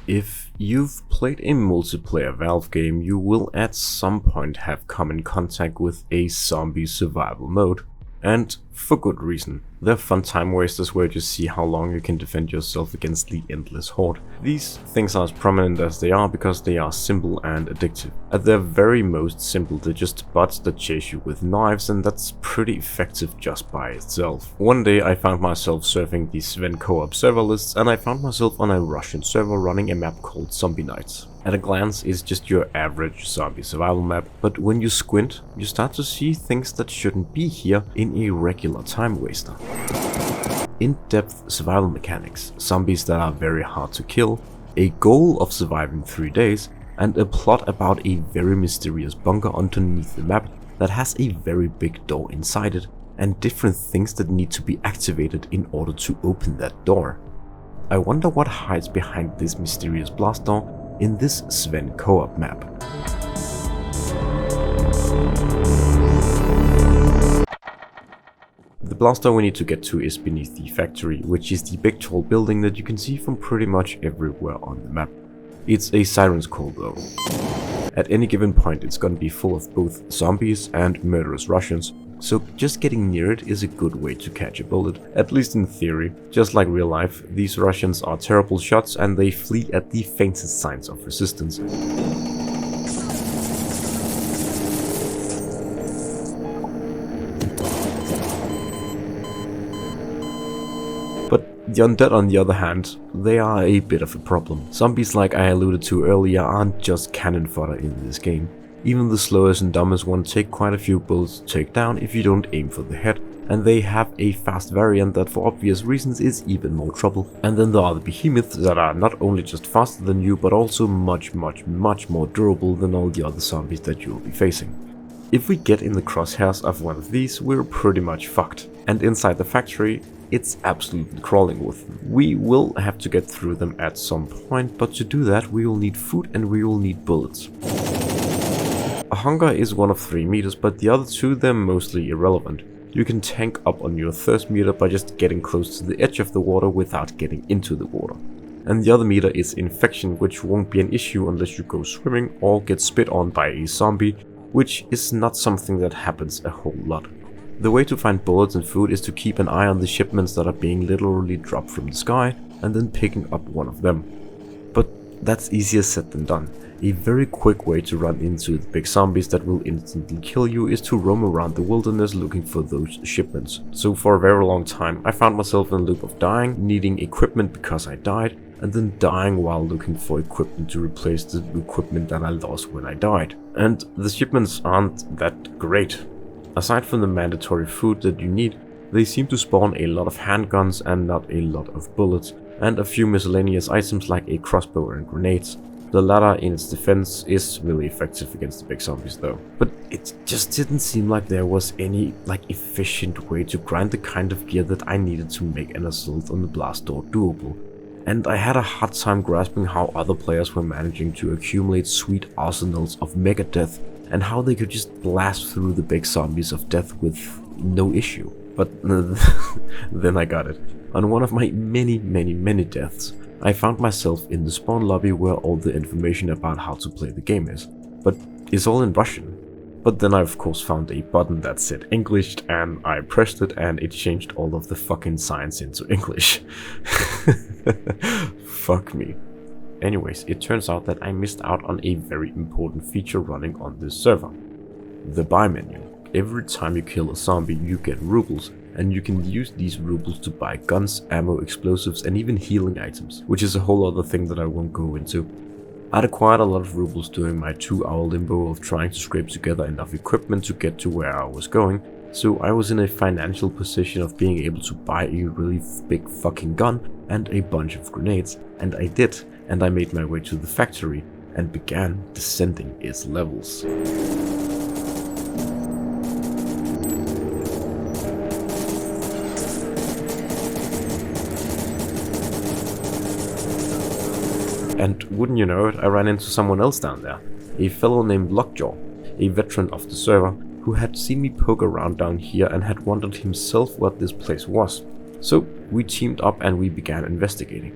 If you've played a multiplayer Valve game, you will at some point have come in contact with a zombie survival mode. And for good reason. They're fun time wasters where you see how long you can defend yourself against the endless horde. These things are as prominent as they are because they are simple and addictive. At their very most simple, they're just bots that chase you with knives, and that's pretty effective just by itself. One day I found myself surfing the Sven co-op server lists, and I found myself on a Russian server running a map called Zombie Nights. At a glance, it's just your average zombie survival map, but when you squint, you start to see things that shouldn't be here in a regular time waster. In-depth survival mechanics, zombies that are very hard to kill, a goal of surviving 3 days, and a plot about a very mysterious bunker underneath the map that has a very big door inside it, and different things that need to be activated in order to open that door. I wonder what hides behind this mysterious blast door in this Sven co-op map. The blast door we need to get to is beneath the factory, which is the big tall building that you can see from pretty much everywhere on the map. It's a siren's call though. At any given point it's gonna be full of both zombies and murderous Russians, so just getting near it is a good way to catch a bullet, at least in theory. Just like real life, these Russians are terrible shots and they flee at the faintest signs of resistance. The undead, on the other hand, they are a bit of a problem. Zombies, like I alluded to earlier, aren't just cannon fodder in this game. Even the slowest and dumbest one take quite a few bullets to take down if you don't aim for the head, and they have a fast variant that for obvious reasons is even more trouble. And then there are the behemoths that are not only just faster than you, but also much more durable than all the other zombies that you will be facing. If we get in the crosshairs of one of these, we're pretty much fucked. And inside the factory, it's absolutely crawling with them. We will have to get through them at some point, but to do that we will need food and we will need bullets. A hunger is one of 3 meters, but the other 2, they're mostly irrelevant. You can tank up on your thirst meter by just getting close to the edge of the water without getting into the water. And the other meter is infection, which won't be an issue unless you go swimming or get spit on by a zombie, which is not something that happens a whole lot. The way to find bullets and food is to keep an eye on the shipments that are being literally dropped from the sky and then picking up one of them. But that's easier said than done. A very quick way to run into the big zombies that will instantly kill you is to roam around the wilderness looking for those shipments. So for a very long time I found myself in a loop of dying, needing equipment because I died, and then dying while looking for equipment to replace the equipment that I lost when I died. And the shipments aren't that great. Aside from the mandatory food that you need, they seem to spawn a lot of handguns and not a lot of bullets, and a few miscellaneous items like a crossbow and grenades. The latter in its defense is really effective against the big zombies though. But it just didn't seem like there was any efficient way to grind the kind of gear that I needed to make an assault on the blast door doable. And I had a hard time grasping how other players were managing to accumulate sweet arsenals of mega death and how they could just blast through the big zombies of death with no issue. But then I got it. On one of my many deaths, I found myself in the spawn lobby where all the information about how to play the game is. But it's all in Russian. But then I of course found a button that said English and I pressed it and it changed all of the fucking signs into English. Fuck me. Anyways, it turns out that I missed out on a very important feature running on this server. The buy menu. Every time you kill a zombie you get rubles, and you can use these rubles to buy guns, ammo, explosives and even healing items, which is a whole other thing that I won't go into. I'd acquired a lot of rubles during my 2-hour limbo of trying to scrape together enough equipment to get to where I was going, so I was in a financial position of being able to buy a really big fucking gun and a bunch of grenades, and I did. And I made my way to the factory and began descending its levels. And wouldn't you know it, I ran into someone else down there, a fellow named Lockjaw, a veteran of the server, who had seen me poke around down here and had wondered himself what this place was. So we teamed up and we began investigating.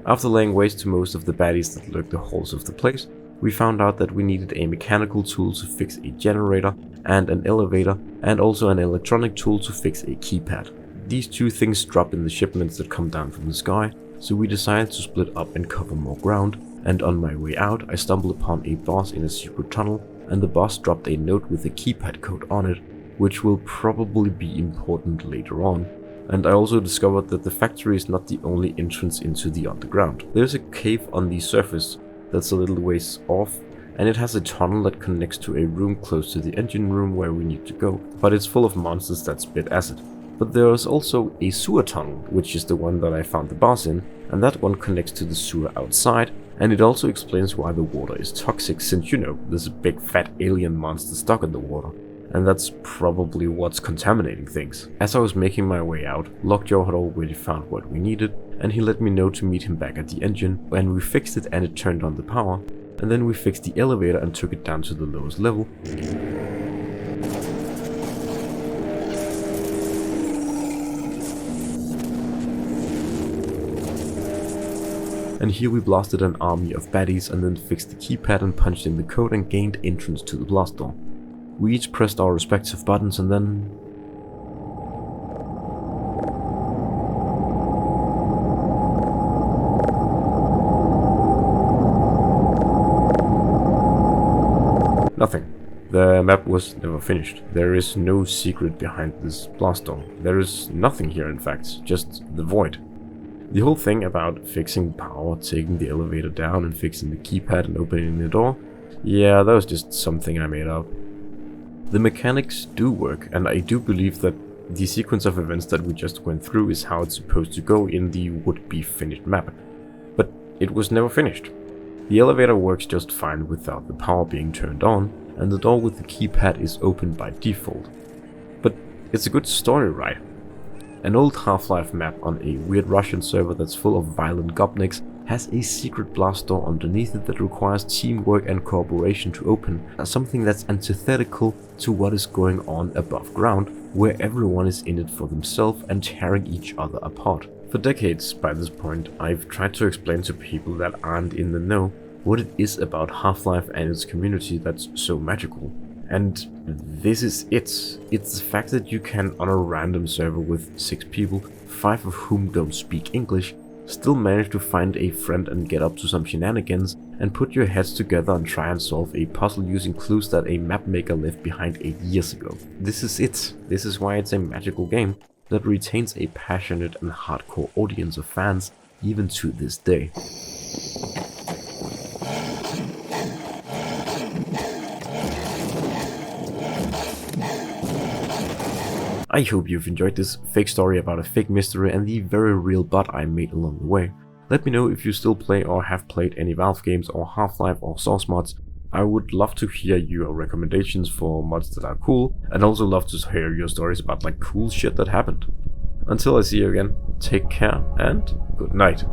After laying waste to most of the baddies that lurked the halls of the place, we found out that we needed a mechanical tool to fix a generator and an elevator, and also an electronic tool to fix a keypad. These two things drop in the shipments that come down from the sky, so we decided to split up and cover more ground, and on my way out I stumbled upon a boss in a secret tunnel, and the boss dropped a note with a keypad code on it, which will probably be important later on. And I also discovered that the factory is not the only entrance into the underground. There's a cave on the surface that's a little ways off, and it has a tunnel that connects to a room close to the engine room where we need to go, but it's full of monsters that spit acid. But there is also a sewer tunnel, which is the one that I found the boss in, and that one connects to the sewer outside, and it also explains why the water is toxic, since there's a big fat alien monster stuck in the water. And that's probably what's contaminating things. As I was making my way out, Lockjaw had already found what we needed, and he let me know to meet him back at the engine, and we fixed it and it turned on the power, and then we fixed the elevator and took it down to the lowest level. And here we blasted an army of baddies and then fixed the keypad and punched in the code and gained entrance to the blast door. We each pressed our respective buttons and then... nothing. The map was never finished. There is no secret behind this blast door. There is nothing here, in fact, just the void. The whole thing about fixing power, taking the elevator down and fixing the keypad and opening the door, yeah, that was just something I made up. The mechanics do work, and I do believe that the sequence of events that we just went through is how it's supposed to go in the would-be finished map. But it was never finished. The elevator works just fine without the power being turned on, and the door with the keypad is opened by default. But it's a good story, right? An old Half-Life map on a weird Russian server that's full of violent gopniks has a secret blast door underneath it that requires teamwork and cooperation to open, something that's antithetical to what is going on above ground, where everyone is in it for themselves and tearing each other apart. For decades by this point, I've tried to explain to people that aren't in the know what it is about Half-Life and its community that's so magical. And this is it. It's the fact that you can, on a random server with 6 people, 5 of whom don't speak English, still manage to find a friend and get up to some shenanigans and put your heads together and try and solve a puzzle using clues that a map maker left behind 8 years ago. This is it. This is why it's a magical game that retains a passionate and hardcore audience of fans even to this day. I hope you've enjoyed this fake story about a fake mystery and the very real butt I made along the way. Let me know if you still play or have played any Valve games or Half-Life or Source mods. I would love to hear your recommendations for mods that are cool, and also love to hear your stories about like cool shit that happened. Until I see you again, take care and good night.